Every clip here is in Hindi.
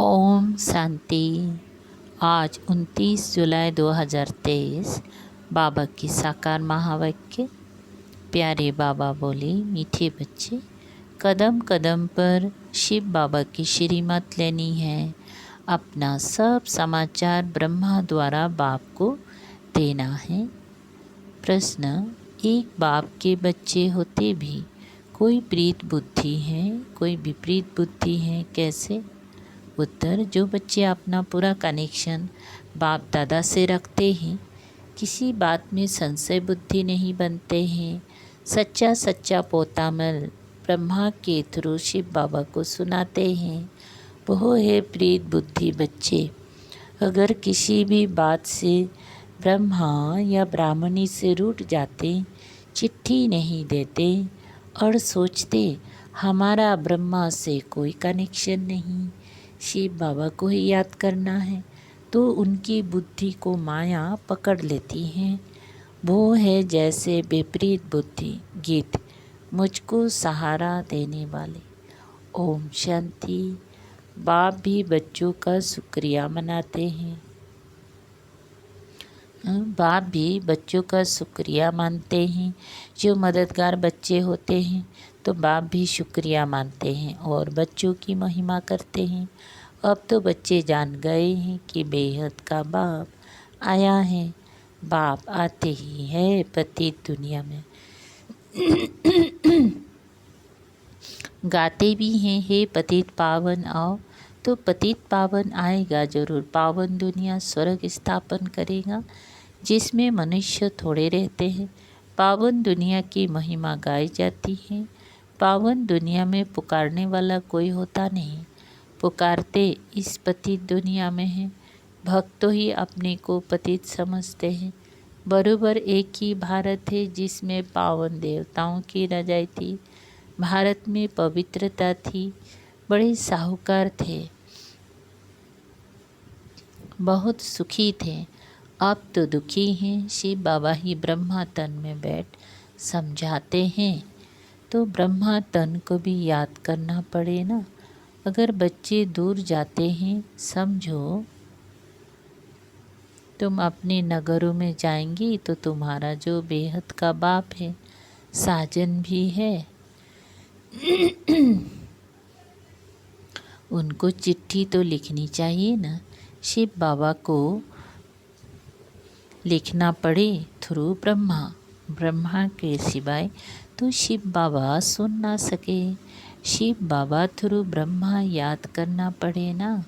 ओम शांति। आज 29 जुलाई 2023 बाबा की साकार महावाक्य। प्यारे बाबा बोले, मीठे बच्चे, कदम कदम पर शिव बाबा की श्रीमत लेनी है। अपना सब समाचार ब्रह्मा द्वारा बाप को देना है। प्रश्न: एक बाप के बच्चे होते भी कोई प्रीत बुद्धि है, कोई विपरीत बुद्धि है, कैसे? उत्तर: जो बच्चे अपना पूरा कनेक्शन बाप दादा से रखते हैं, किसी बात में संशय बुद्धि नहीं बनते हैं, सच्चा सच्चा पोतामल ब्रह्मा के थ्रू शिव बाबा को सुनाते हैं, वो है प्रीत बुद्धि बच्चे। अगर किसी भी बात से ब्रह्मा या ब्राह्मणी से रूठ जाते, चिट्ठी नहीं देते और सोचते हमारा ब्रह्मा से कोई कनेक्शन नहीं, शिव बाबा को ही याद करना है, तो उनकी बुद्धि को माया पकड़ लेती है। वो है जैसे विपरीत बुद्धि। गीत। मुझको सहारा देने वाले। ओम शांति। बाप भी बच्चों का शुक्रिया मनाते हैं। बाप भी बच्चों का शुक्रिया मानते हैं। जो मददगार बच्चे होते हैं तो बाप भी शुक्रिया मानते हैं और बच्चों की महिमा करते हैं। अब तो बच्चे जान गए हैं कि बेहद का बाप आया है। बाप आते ही है पतित दुनिया में। गाते भी हैं, हे पतित पावन आओ। तो पतित पावन आएगा जरूर। पावन दुनिया स्वर्ग स्थापन करेगा, जिसमें मनुष्य थोड़े रहते हैं। पावन दुनिया की महिमा गाई जाती है। पावन दुनिया में पुकारने वाला कोई होता नहीं। पुकारते इस पतित दुनिया में हैं। भक्तों ही अपने को पतित समझते हैं। बरोबर एक ही भारत है जिसमें पावन देवताओं की रजाई थी। भारत में पवित्रता थी। बड़े साहूकार थे, बहुत सुखी थे। अब तो दुखी हैं। शिव बाबा ही ब्रह्मा तन में बैठ समझाते हैं, तो ब्रह्मा तन को भी याद करना पड़े ना। अगर बच्चे दूर जाते हैं, समझो तुम अपने नगरों में जाएंगी तो तुम्हारा जो बेहद का बाप है, साजन भी है, उनको चिट्ठी तो लिखनी चाहिए ना। शिव बाबा को लिखना पड़े थ्रू ब्रह्मा। ब्रह्मा के सिवाय तो शिव बाबा सुन ना सके। शिव बाबा थ्रू ब्रह्मा याद करना पड़े ना।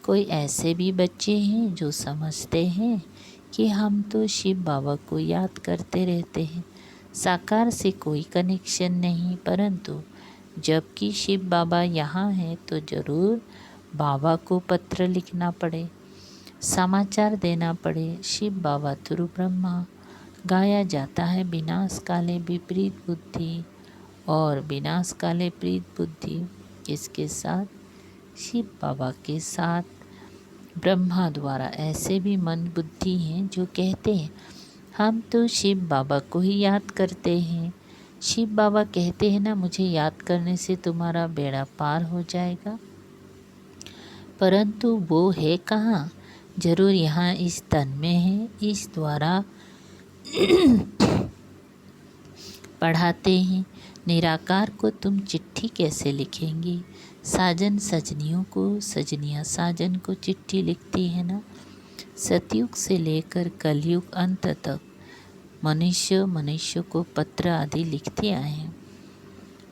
कोई ऐसे भी बच्चे हैं जो समझते हैं कि हम तो शिव बाबा को याद करते रहते हैं, साकार से कोई कनेक्शन नहीं, परंतु जबकि शिव बाबा यहाँ हैं तो ज़रूर बाबा को पत्र लिखना पड़े, समाचार देना पड़े। शिव बाबा थ्रू ब्रह्मा गाया जाता है विनाश काले विपरीत बुद्धि। और विनाश काले प्रीत बुद्धि किसके साथ? शिव बाबा के साथ। ब्रह्मा द्वारा ऐसे भी मन बुद्धि हैं जो कहते हैं हम तो शिव बाबा को ही याद करते हैं। शिव बाबा कहते हैं ना, मुझे याद करने से तुम्हारा बेड़ा पार हो जाएगा, परंतु वो है कहाँ? जरूर यहाँ इस तन में है। इस द्वारा पढ़ाते हैं। निराकार को तुम चिट्ठी कैसे लिखेंगी? साजन सजनियों को, सजनियाँ साजन को चिट्ठी लिखती है ना। सतयुग से लेकर कलयुग अंत तक मनुष्य को पत्र आदि लिखते आए हैं।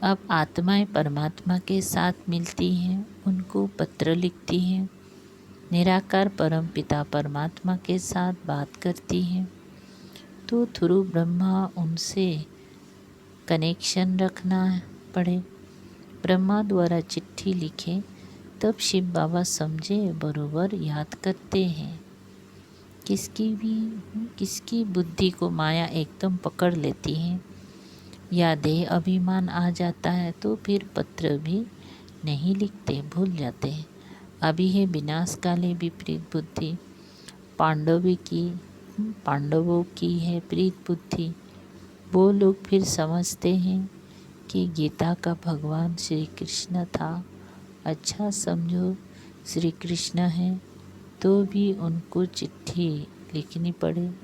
अब आत्माएं परमात्मा के साथ मिलती हैं, उनको पत्र लिखती हैं। निराकार परम पिता परमात्मा के साथ बात करती हैं, तो थ्रू ब्रह्मा उनसे कनेक्शन रखना पड़े। ब्रह्मा द्वारा चिट्ठी लिखे तब शिव बाबा समझे, बरोबर याद करते हैं। किसकी बुद्धि को माया एकदम पकड़ लेती है या देह अभिमान आ जाता है तो फिर पत्र भी नहीं लिखते, भूल जाते हैं। अभी है विनाश काले विपरीत बुद्धि। पांडवों की है प्रीत बुद्धि। वो लोग फिर समझते हैं कि गीता का भगवान श्री कृष्ण था। अच्छा समझो, श्री कृष्ण हैं तो भी उनको चिट्ठी लिखनी पड़े,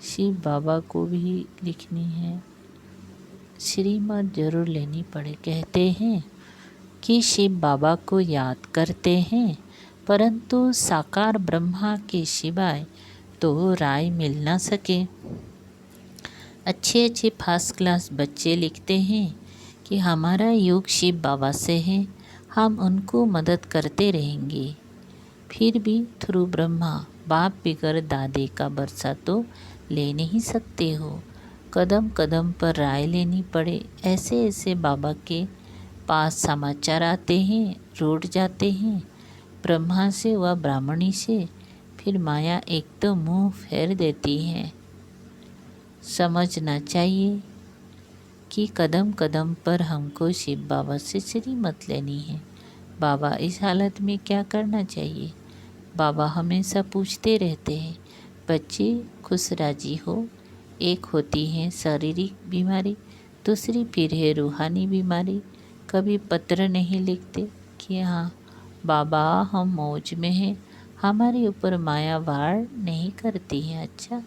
शिव बाबा को भी लिखनी है, श्रीमत जरूर लेनी पड़े। कहते हैं कि शिव बाबा को याद करते हैं, परंतु साकार ब्रह्मा के सिवाय तो राय मिल ना सके। अच्छे अच्छे फर्स्ट क्लास बच्चे लिखते हैं कि हमारा योग शिव बाबा से है, हम उनको मदद करते रहेंगे। फिर भी थ्रू ब्रह्मा बाप बिगर दादे का बरसा तो ले नहीं सकते हो, कदम कदम पर राय लेनी पड़े। ऐसे ऐसे बाबा के पास समाचार आते हैं, रूठ जाते हैं, ब्रह्मा से व ब्राह्मणी से, फिर माया एक तो मुंह फेर देती है। समझना चाहिए कि कदम कदम पर हमको शिव बाबा से श्रीमत लेनी है। बाबा इस हालत में क्या करना चाहिए? बाबा हमेशा पूछते रहते हैं, बच्चे खुश राजी हो। एक होती है शारीरिक बीमारी, दूसरी फिर है रूहानी बीमारी। कभी पत्र नहीं लिखते कि हाँ बाबा हम मौज में हैं, हमारे ऊपर माया वार नहीं करती है। अच्छा,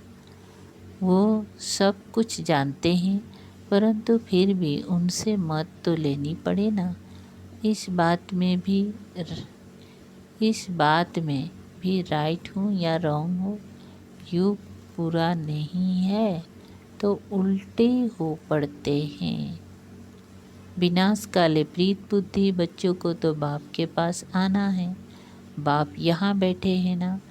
वो सब कुछ जानते हैं, परंतु फिर भी उनसे मत तो लेनी पड़े ना। इस बात में भी राइट हूँ या रॉन्ग हूँ, युग पूरा नहीं है तो उल्टे हो पड़ते हैं। विनाश काले प्रीत बुद्धि, बच्चों को तो बाप के पास आना है। बाप यहाँ बैठे हैं ना।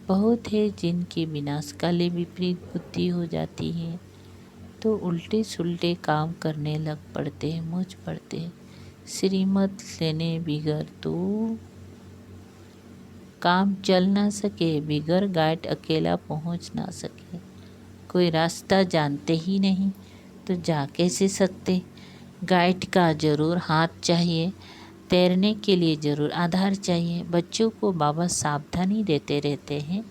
बहुत है जिनकी विनाश काले विपरीत बुद्धि हो जाती है तो उल्टे सुल्टे काम करने लग पड़ते हैं, मुझ पड़ते हैं। श्रीमत लेने बिगर तो काम चल ना सके, बिगर गाइड अकेला पहुंच ना सके। कोई रास्ता जानते ही नहीं तो जा कैसे सकते? गाइड का ज़रूर हाथ चाहिए, तैरने के लिए ज़रूर आधार चाहिए। बच्चों को बाबा सावधानी देते रहते हैं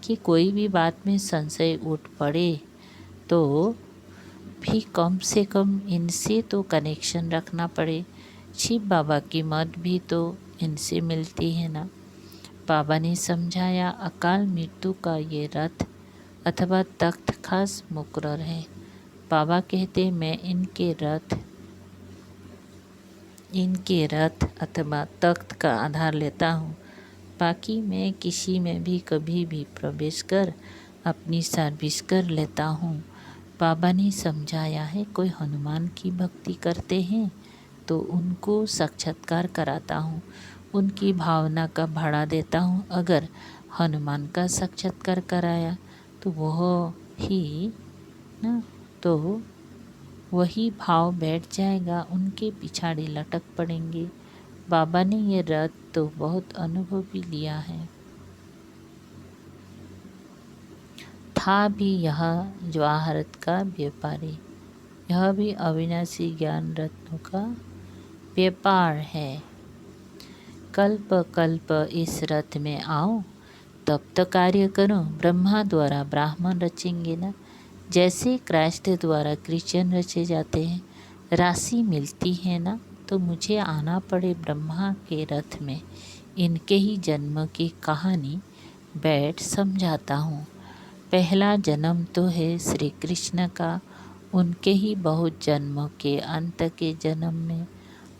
कि कोई भी बात में संशय उठ पड़े तो भी कम से कम इनसे तो कनेक्शन रखना पड़े। शिव बाबा की मत भी तो इनसे मिलती है ना। बाबा ने समझाया, अकाल मृत्यु का ये रथ अथवा तख्त खास मुकर्रर है। बाबा कहते मैं इनके रथ अथवा तख्त का आधार लेता हूँ, बाकी मैं किसी में भी कभी भी प्रवेश कर अपनी सर्विस कर लेता हूँ। बाबा ने समझाया है, कोई हनुमान की भक्ति करते हैं तो उनको साक्षात्कार कराता हूँ, उनकी भावना का भाड़ा देता हूँ। अगर हनुमान का साक्षात्कार कराया तो वही भाव बैठ जाएगा, उनके पिछाड़ी लटक पड़ेंगे। बाबा ने ये रथ तो बहुत अनुभव भी लिया है। था भी यह जवाहरत का व्यापारी, यह भी अविनाशी ज्ञान रत्नों का व्यापार है। कल्प कल्प इस रथ में आओ, तब तो कार्य करो। ब्रह्मा द्वारा ब्राह्मण रचेंगे ना, जैसे क्राइस्ट द्वारा क्रिश्चियन रचे जाते हैं। राशि मिलती है ना, तो मुझे आना पड़े ब्रह्मा के रथ में। इनके ही जन्म की कहानी बैठ समझाता हूँ। पहला जन्म तो है श्री कृष्ण का, उनके ही बहुत जन्मों के अंत के जन्म में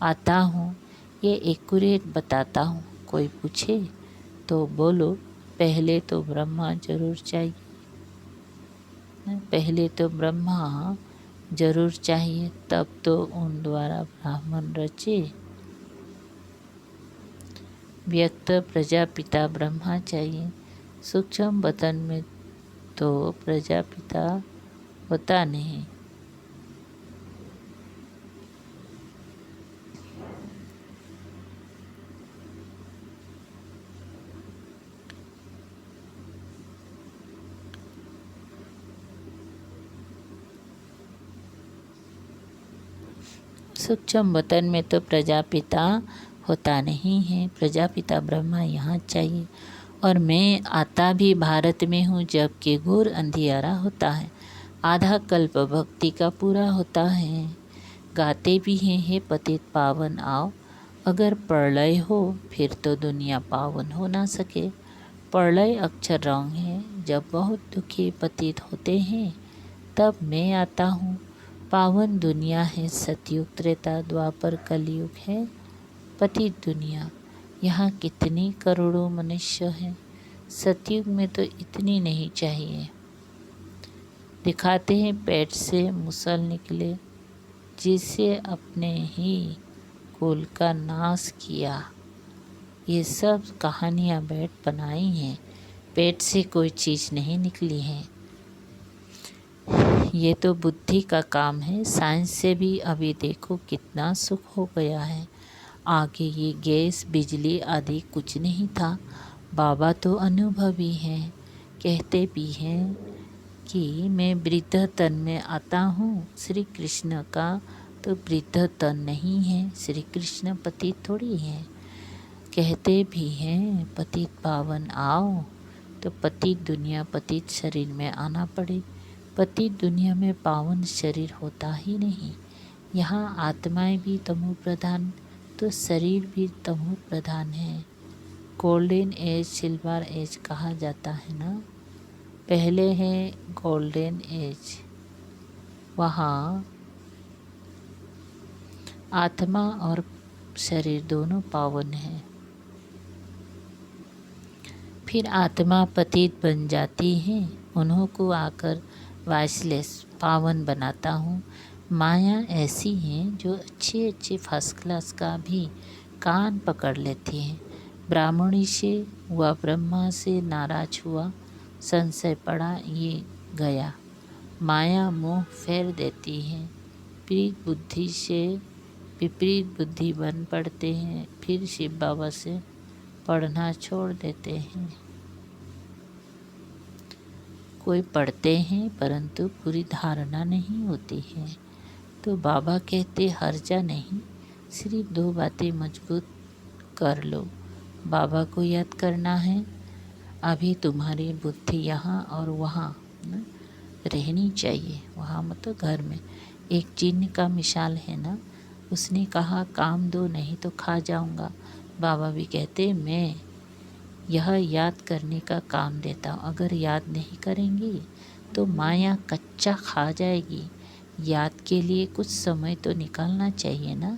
आता हूँ। ये एक्यूरेट बताता हूँ। कोई पूछे तो बोलो, पहले तो ब्रह्मा जरूर चाहिए, पहले तो ब्रह्मा जरूर चाहिए, तब तो उन द्वारा ब्राह्मण रचे। व्यक्त प्रजापिता ब्रह्मा चाहिए, सूक्ष्म वतन में तो प्रजापिता होता नहीं। सूक्ष्म वतन में तो प्रजापिता होता नहीं है। प्रजापिता ब्रह्मा यहाँ चाहिए। और मैं आता भी भारत में हूँ, जबकि घोर अंधियारा होता है। आधा कल्प भक्ति का पूरा होता है। गाते भी हैं, हे पतित पावन आओ, अगर प्रलय हो फिर तो दुनिया पावन हो ना सके। प्रलय अक्षर रंग है, जब बहुत दुखी पतित होते हैं तब मैं आता हूँ। पावन दुनिया है सतयुग त्रेता द्वापर कलयुग है पतित दुनिया। यहाँ कितनी करोड़ों मनुष्य हैं, सतयुग में तो इतनी नहीं चाहिए। दिखाते हैं पेट से मुसल निकले, जिसे अपने ही कुल का नाश किया। ये सब कहानियाँ बैठ बनाई हैं, पेट से कोई चीज़ नहीं निकली है। ये तो बुद्धि का काम है। साइंस से भी अभी देखो कितना सुख हो गया है। आगे ये गैस बिजली आदि कुछ नहीं था। बाबा तो अनुभवी हैं, कहते भी हैं कि मैं वृद्ध तन में आता हूँ। श्री कृष्ण का तो वृद्ध तन नहीं है, श्री कृष्ण पतित थोड़ी है। कहते भी हैं पतित पावन आओ, तो पतित दुनिया पतित शरीर में आना पड़े। पतित दुनिया में पावन शरीर होता ही नहीं। यहाँ आत्माएं भी तमो प्रधान, तो शरीर भी तमो प्रधान है। गोल्डन एज सिल्वर एज कहा जाता है ना। पहले है गोल्डन एज, वहाँ आत्मा और शरीर दोनों पावन हैं। फिर आत्मा पतित बन जाती है, उन्हों को आकर वाइसलेस पावन बनाता हूँ। माया ऐसी है जो अच्छे अच्छे फर्स्ट क्लास का भी कान पकड़ लेती है। ब्राह्मणी से हुआ, ब्रह्मा से नाराज हुआ, संशय पड़ा, ये गया। माया मोह फेर देती है। विपरीत बुद्धि से विपरीत बुद्धि बन पड़ते हैं, फिर शिव बाबा से पढ़ना छोड़ देते हैं। कोई पढ़ते हैं परंतु पूरी धारणा नहीं होती है। तो बाबा कहते हर्जा नहीं, सिर्फ 2 बातें मजबूत कर लो। बाबा को याद करना है। अभी तुम्हारी बुद्धि यहाँ और वहाँ न रहनी चाहिए। वहाँ मतलब घर में। एक जिन्न का मिसाल है ना, उसने कहा काम दो नहीं तो खा जाऊँगा। बाबा भी कहते मैं यह याद करने का काम देता हूँ। अगर याद नहीं करेंगी तो माया कच्चा खा जाएगी। याद के लिए कुछ समय तो निकालना चाहिए ना।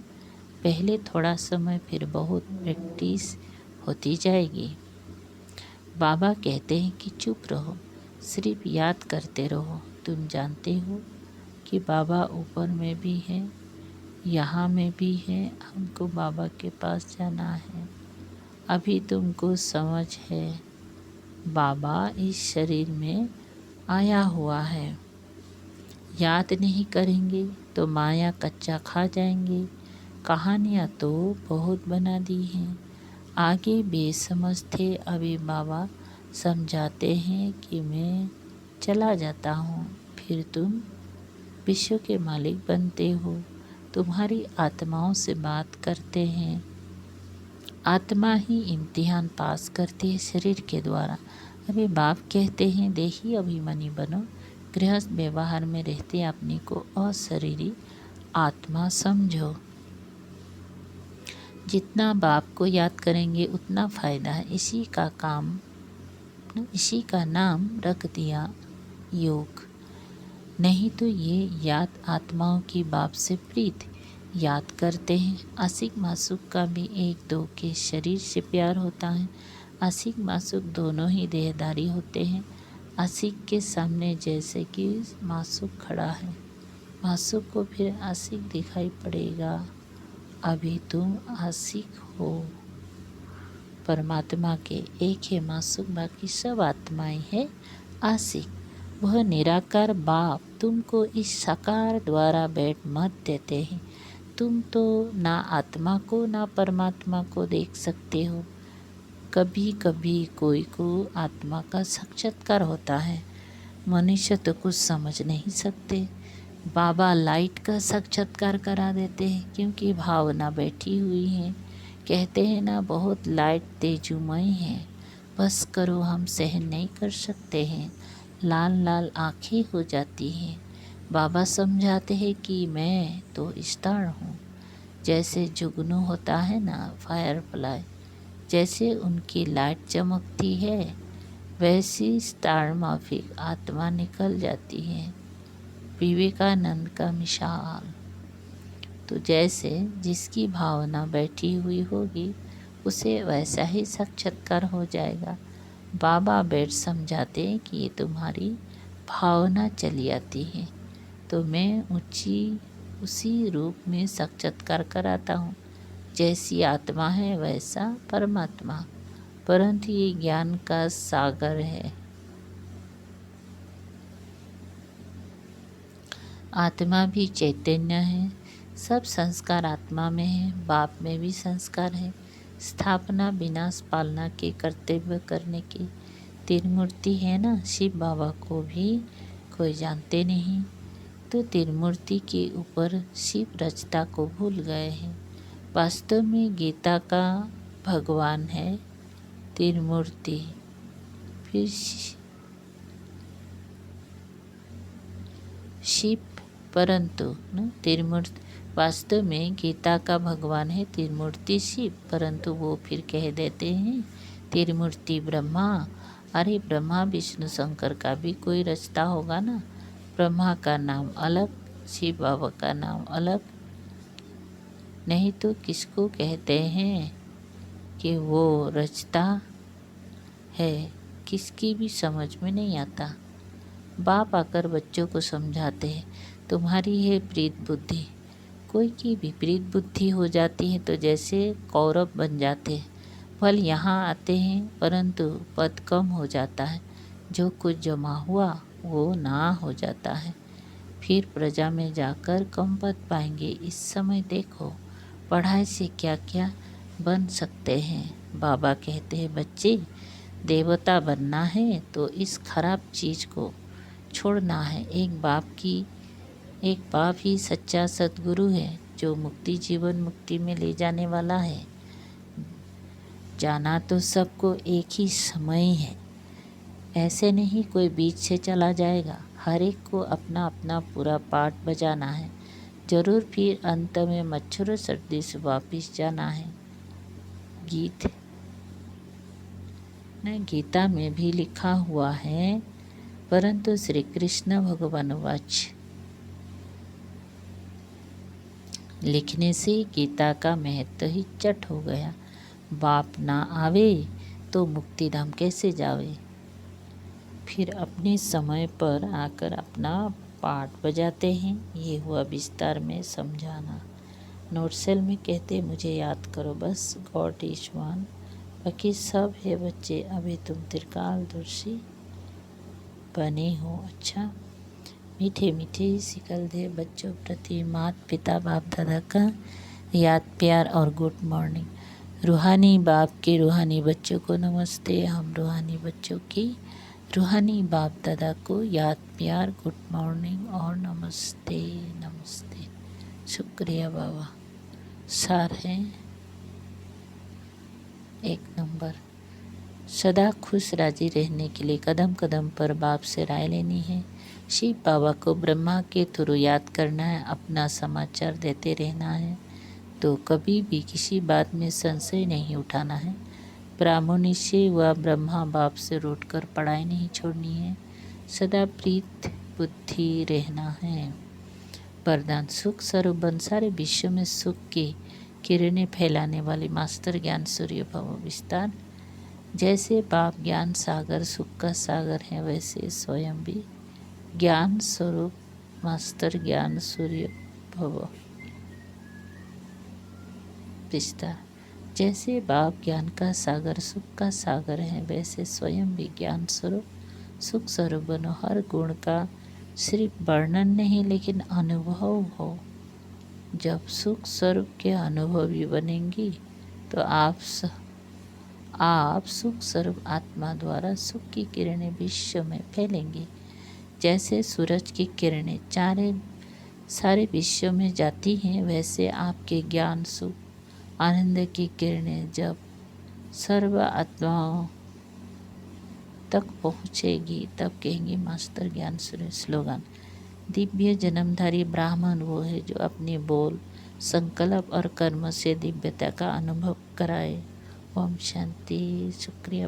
पहले थोड़ा समय, फिर बहुत प्रैक्टिस होती जाएगी। बाबा कहते हैं कि चुप रहो, सिर्फ याद करते रहो। तुम जानते हो कि बाबा ऊपर में भी है, यहाँ में भी है। हमको बाबा के पास जाना है। अभी तुमको समझ है, बाबा इस शरीर में आया हुआ है। याद नहीं करेंगे तो माया कच्चा खा जाएंगे। कहानियाँ तो बहुत बना दी हैं। आगे बेसमझ थे, अभी बाबा समझाते हैं कि मैं चला जाता हूँ, फिर तुम विश्व के मालिक बनते हो। तुम्हारी आत्माओं से बात करते हैं। आत्मा ही इम्तिहान पास करती है शरीर के द्वारा। अभी बाप कहते हैं देही अभिमानी बनो, गृहस्थ व्यवहार में रहते अपने को अशरीरी आत्मा समझो। जितना बाप को याद करेंगे उतना फ़ायदा है। इसी का नाम रख दिया योग। नहीं तो ये याद आत्माओं की बाप से प्रीत याद करते हैं। आशिक मासूक का भी 1-2 के शरीर से प्यार होता है। आशिक मासूक दोनों ही देहधारी होते हैं। आशिक के सामने जैसे कि मासूक खड़ा है, मासूक को फिर आशिक दिखाई पड़ेगा। अभी तुम आशिक हो परमात्मा के, एक है मासूक, बाकी सब आत्माएं हैं आशिक। वह निराकार बाप तुमको इस साकार द्वारा बैठ मत देते हैं। तुम तो ना आत्मा को ना परमात्मा को देख सकते हो। कभी कभी कोई को आत्मा का साक्षात्कार होता है। मनुष्य तो कुछ समझ नहीं सकते। बाबा लाइट का साक्षात्कार करा देते हैं, क्योंकि भावना बैठी हुई है। कहते हैं ना बहुत लाइट तेजुमय है, बस करो हम सहन नहीं कर सकते हैं। लाल लाल आँखें हो जाती हैं। बाबा समझाते हैं कि मैं तो स्टार हूँ, जैसे जुगनू होता है ना, फायरफ्लाई, जैसे उनकी लाइट चमकती है, वैसी स्टारमाफिक आत्मा निकल जाती है, विवेकानंद का मिसाल। तो जैसे जिसकी भावना बैठी हुई होगी उसे वैसा ही साक्षात्कार हो जाएगा। बाबा बैठ समझाते हैं कि ये तुम्हारी भावना चली आती है, तो मैं उसी रूप में साक्षात्कार कराता हूँ। जैसी आत्मा है वैसा परमात्मा, परंतु ये ज्ञान का सागर है। आत्मा भी चैतन्य है, सब संस्कार आत्मा में है, बाप में भी संस्कार है। स्थापना विनाश पालना के कर्तव्य करने की त्रिमूर्ति है ना। शिव बाबा को भी कोई जानते नहीं, तो त्रिमूर्ति के ऊपर शिव रचता को भूल गए हैं। वास्तव में गीता का भगवान है त्रिमूर्ति। फिर शिव, परंतु त्रिमूर्ति, वास्तव में गीता का भगवान है त्रिमूर्ति शिव, परंतु वो फिर कह देते हैं त्रिमूर्ति ब्रह्मा। अरे ब्रह्मा विष्णु शंकर का भी कोई रचता होगा ना। ब्रह्मा का नाम अलग, शिव बाबा का नाम अलग, नहीं तो किसको कहते हैं कि वो रचता है, किसकी भी समझ में नहीं आता। बाप आकर बच्चों को समझाते हैं, तुम्हारी है प्रीत बुद्धि, कोई की विपरीत बुद्धि हो जाती है तो जैसे कौरव बन जाते हैं। फल यहाँ आते हैं परंतु पद कम हो जाता है, जो कुछ जमा हुआ वो ना हो जाता है, फिर प्रजा में जाकर कम पद पाएंगे। इस समय देखो पढ़ाई से क्या क्या बन सकते हैं। बाबा कहते हैं बच्चे, देवता बनना है तो इस खराब चीज़ को छोड़ना है। एक बाप ही सच्चा सद्गुरु है, जो मुक्ति जीवन मुक्ति में ले जाने वाला है। जाना तो सबको एक ही समय है, ऐसे नहीं कोई बीच से चला जाएगा। हर एक को अपना अपना पूरा पाठ बजाना है, जरूर फिर अंत में मच्छर सर्दी से वापिस जाना है। गीता में भी लिखा हुआ है, परंतु श्री कृष्ण भगवान वाच लिखने से गीता का महत्व ही चट हो गया। बाप ना आवे तो मुक्तिधाम कैसे जावे। फिर अपने समय पर आकर अपना पाठ बजाते हैं। ये हुआ विस्तार में समझाना। नोटसेल में कहते मुझे याद करो बस, गॉड इज वन, बाकी सब है बच्चे, अभी तुम त्रिकालदर्शी बने हो। अच्छा, मीठे मीठे सिकल दे बच्चों प्रति माता पिता बाप दादा का याद प्यार और गुड मॉर्निंग। रूहानी बाप के रूहानी बच्चों को नमस्ते। हम रूहानी बच्चों की रूहानी बाप दादा को याद प्यार गुड मॉर्निंग और नमस्ते नमस्ते। शुक्रिया बाबा, सार हैं एक नंबर। सदा खुश राजी रहने के लिए कदम कदम पर बाप से राय लेनी है। शिव बाबा को ब्रह्मा के थ्रू याद करना है, अपना समाचार देते रहना है, तो कभी भी किसी बात में संशय नहीं उठाना है। ब्राह्मणी से व ब्रह्मा बाप से रूठकर पढ़ाई नहीं छोड़नी है, सदा प्रीत बुद्धि रहना है। वरदान सुख स्वरूप बन सारे विश्व में सुख की किरणें फैलाने वाले मास्टर ज्ञान सूर्य भव विस्तार। जैसे बाप ज्ञान सागर सुख का सागर है, वैसे स्वयं भी ज्ञान स्वरूप मास्टर ज्ञान सूर्य भव विस्तार। जैसे बाप ज्ञान का सागर सुख का सागर है, वैसे स्वयं भी ज्ञान स्वरूप सुख स्वरूप बनो। हर गुण का सिर्फ वर्णन नहीं लेकिन अनुभव हो। जब सुख स्वरूप के अनुभवी बनेंगी तो आप सुख स्वरूप आत्मा द्वारा सुख की किरणें विश्व में फैलेंगी। जैसे सूरज की किरणें सारे विश्व में जाती हैं, वैसे आपके ज्ञान सुख आनंद की किरणें जब सर्व आत्माओं तक पहुँचेगी तब कहेंगे मास्टर ज्ञान सूर्य। स्लोगन। दिव्य जन्मधारी ब्राह्मण वो है जो अपने बोल संकल्प और कर्म से दिव्यता का अनुभव कराए। ओम शांति। शुक्रिया।